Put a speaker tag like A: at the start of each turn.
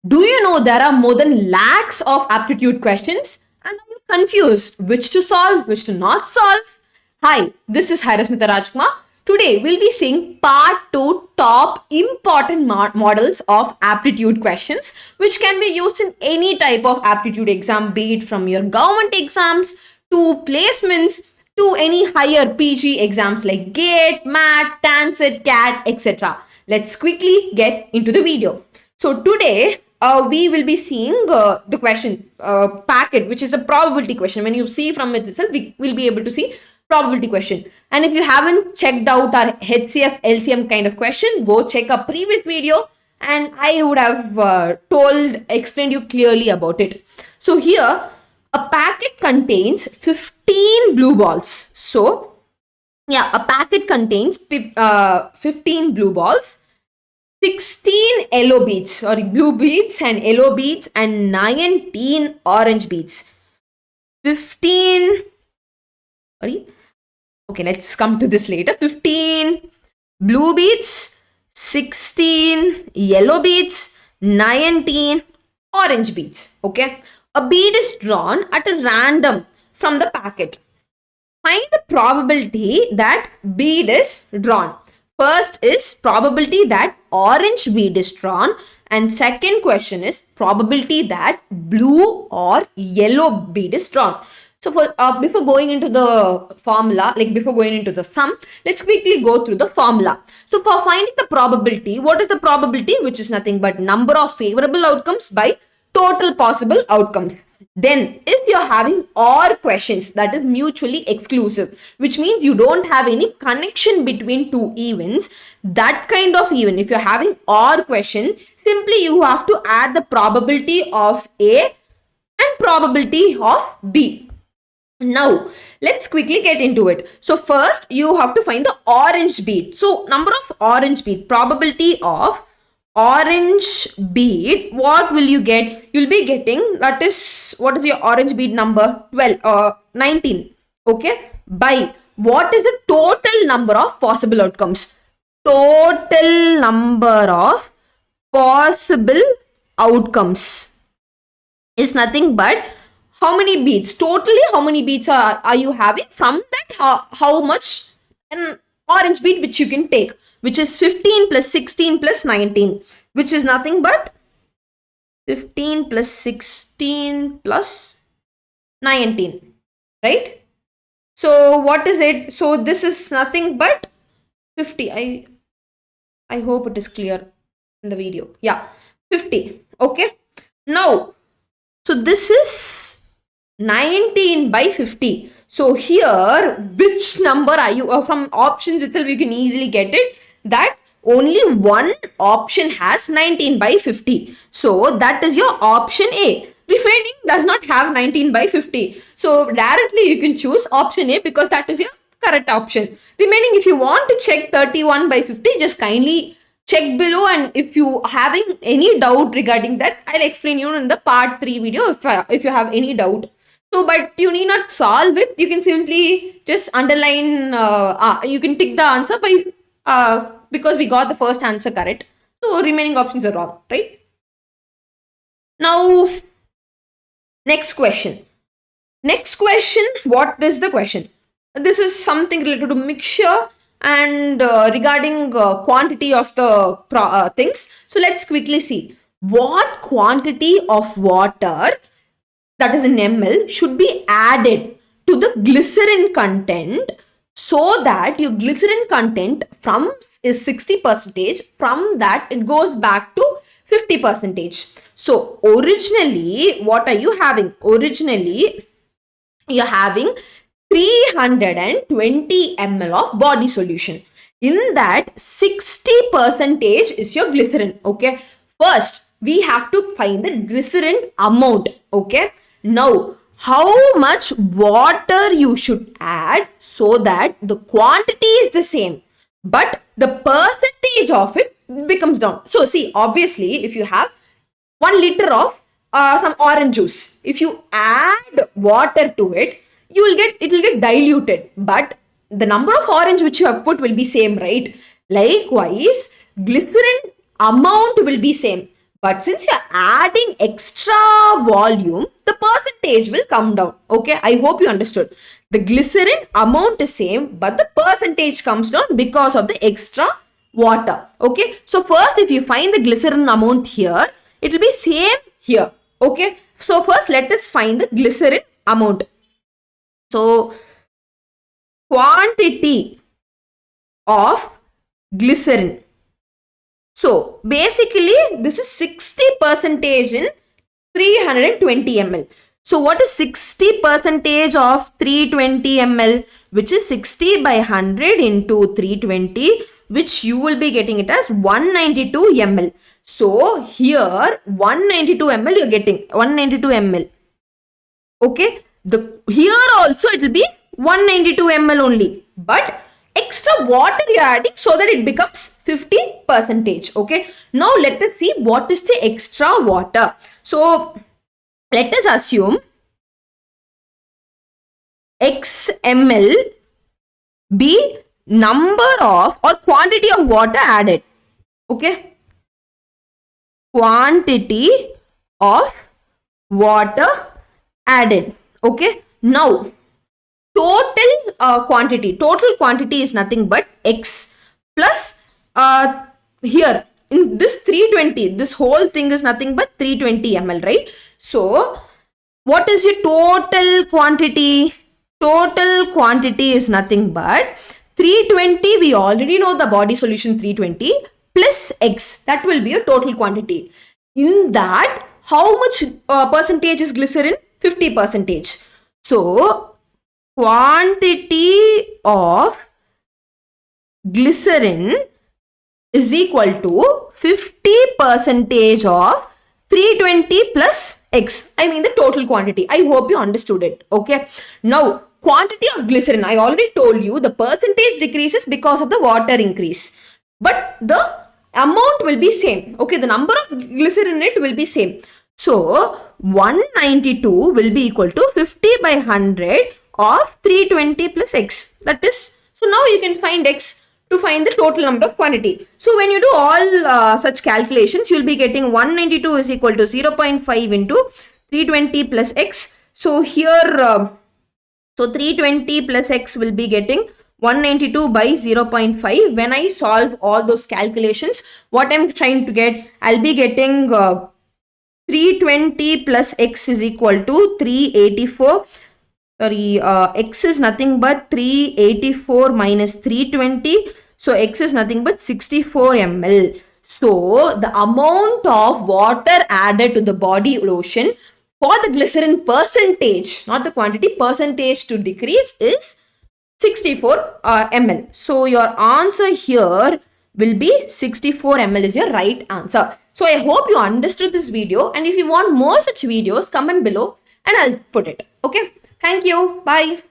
A: Do you know there are more than lakhs of aptitude questions? And are you confused which to solve, which to not solve? Hi, this is Harasmita Rajkumar. Today we'll be seeing part 2 top important models of aptitude questions which can be used in any type of aptitude exam, be it from your government exams to placements to any higher PG exams like GATE, MAT, TANCET, CAT, etc. Let's quickly get into the video. So today we will be seeing the question packet, which is a probability question. When you see from it itself, we will be able to see probability question. And if you haven't checked out our HCF LCM kind of question, go check a previous video and I would have explained you clearly about it. So here, a packet contains 15 blue balls. So yeah, a packet contains 15 blue balls, 16 yellow beads, sorry, blue beads and yellow beads, and 19 orange beads. 15, sorry, okay, let's come to this later. 15 blue beads, 16 yellow beads, 19 orange beads. Okay, a bead is drawn at a random from the packet. Find the probability that bead is drawn. First is probability that orange bead is drawn, and second question is probability that blue or yellow bead is drawn. So for before going into the formula, like before going into the sum, let's quickly go through the formula. So for finding the probability, what is the probability? Which is nothing but number of favorable outcomes by total possible outcomes. Then if you're having OR questions, that is mutually exclusive, which means you don't have any connection between two events, that kind of event, if you're having OR question, simply you have to add the probability of A and probability of B. Now, let's quickly get into it. So first, you have to find the orange bead. So number of orange bead, probability of orange bead, what will you get? You'll be getting, that is, what is your orange bead number? 19. Okay, by what is the total number of possible outcomes? Total number of possible outcomes is nothing but how many beads, totally how many beads are you having, from that how much an orange bead which you can take, which is 15 plus 16 plus 19, which is nothing but 15 plus 16 plus 19, right? So what is it? So this is nothing but 50. I hope it is clear in the video. Yeah, 50. Okay. Now, so this is 19 by 50. So here, which number are you, from options itself, you can easily get it that only one option has 19 by 50. So that is your option A. Remaining does not have 19 by 50. So directly you can choose option A because that is your correct option. Remaining, if you want to check 31 by 50, just kindly check below, and if you having any doubt regarding that, I'll explain you in the part 3 video if you have any doubt. So, but you need not solve it. You can simply just underline, you can tick the answer by, because we got the first answer correct. So, remaining options are wrong, right? Now, next question. Next question, what is the question? This is something related to mixture and regarding quantity of the things. So, let's quickly see. What quantity of water, that is in ml, should be added to the glycerin content so that your glycerin content from is 60%, from that it goes back to 50%. So originally, what are you having? Originally, you're having 320 ml of body solution. In that, 60% is your glycerin. Okay. First, we have to find the glycerin amount. Okay. Now, how much water you should add so that the quantity is the same, but the percentage of it becomes down. So, see, obviously, if you have 1 liter of some orange juice, if you add water to it, it will get diluted, but the number of orange which you have put will be same, right? Likewise, glycerin amount will be same, But since you're adding extra volume, the percentage will come down. Okay, I hope you understood. The glycerin amount is same, but the percentage comes down because of the extra water. Okay, so first if you find the glycerin amount here, it will be same here. Okay, so first let us find the glycerin amount. So quantity of glycerin. So basically this is 60% in 320 ml. So what is 60% of 320 ml? Which is 60 by 100 into 320, which you will be getting it as 192 ml. So here 192 ml you're getting 192 ml. Okay, here also it will be 192 ml only, but extra water you are adding so that it becomes 50%. Okay, now let us see what is the extra water. So let us assume x ml be number of or quantity of water added. Okay, quantity of water added. Okay, now total quantity is nothing but x plus here in this 320, this whole thing is nothing but 320 ml, right? So what is your total quantity? Total quantity is nothing but 320. We already know the body solution 320 plus x, that will be a total quantity. In that, how much percentage is glycerin? 50%. So quantity of glycerin is equal to 50% of 320 plus x. I mean the total quantity. I hope you understood it. Okay. Now quantity of glycerin, I already told you the percentage decreases because of the water increase, but the amount will be same. Okay, the number of glycerin in it will be same. So 192 will be equal to 50 by 100 of 320 plus x. That is, so now you can find x to find the total number of quantity. So when you do all such calculations, you will be getting 192 is equal to 0.5 into 320 plus x. So here, so 320 plus x will be getting 192 by 0.5. When I solve all those calculations, what I'm trying to get, I'll be getting 320 plus x is equal to 384. Sorry, x is nothing but 384 minus 320. So x is nothing but 64 ml. So the amount of water added to the body lotion for the glycerin percentage, not the quantity, percentage to decrease is 64 ml. So your answer here will be 64 ml is your right answer. So I hope you understood this video, and if you want more such videos, comment below and I'll put it. Okay. Thank you. Bye.